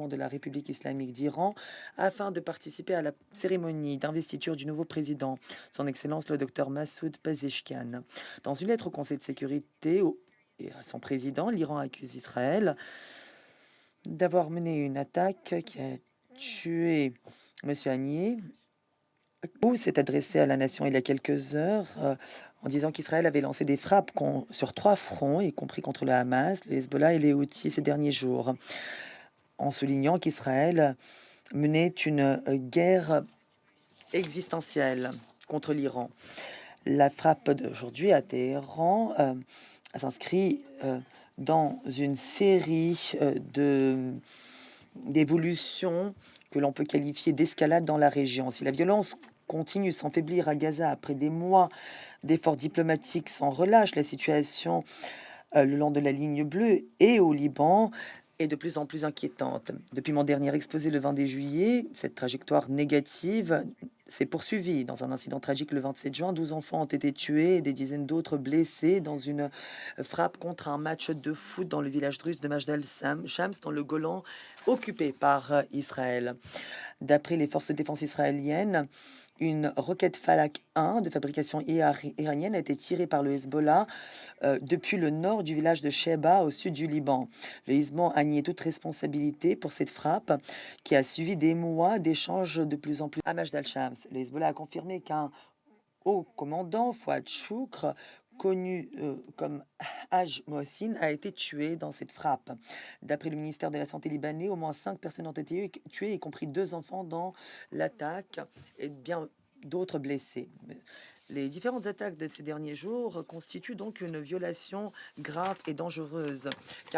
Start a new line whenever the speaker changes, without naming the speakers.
de la République islamique d'Iran afin de participer à la cérémonie d'investiture du nouveau président, son Excellence le docteur Massoud Pezeshkian. Dans une lettre au Conseil de sécurité et à son président, l'Iran accuse Israël d'avoir mené une attaque qui a tué M. Haniyeh, ou s'est adressé à la nation il y a quelques heures en disant qu'Israël avait lancé des frappes sur 3 fronts, y compris contre le Hamas, le Hezbollah et les Houthis ces derniers jours, en soulignant qu'Israël menait une guerre existentielle contre l'Iran. La frappe d'aujourd'hui à Téhéran s'inscrit dans une série d'évolutions que l'on peut qualifier d'escalade dans la région. Si la violence continue sans faiblir à Gaza après des mois d'efforts diplomatiques sans relâche, la situation le long de la ligne bleue et au Liban est de plus en plus inquiétante. Depuis mon dernier exposé le 22 juillet, cette trajectoire négative s'est poursuivie. Dans un incident tragique le 27 juin, 12 enfants ont été tués et des dizaines d'autres blessés dans une frappe contre un match de foot dans le village russe de Majd al-Shams, dans le Golan, occupé par Israël. D'après les forces de défense israéliennes, une roquette Falak 1 de fabrication iranienne a été tirée par le Hezbollah depuis le nord du village de Sheba au sud du Liban. Le Hezbollah a nié toute responsabilité pour cette frappe qui a suivi des mois d'échanges de plus en plus à Majd al-Shams. Le Hezbollah a confirmé qu'un haut commandant, Fouad Choukr, connu comme Haj Mohsin, a été tué dans cette frappe. D'après le ministère de la Santé libanais, au moins 5 personnes ont été tuées, y compris 2 enfants dans l'attaque et bien d'autres blessés. Les différentes attaques de ces derniers jours constituent donc une violation grave et dangereuse,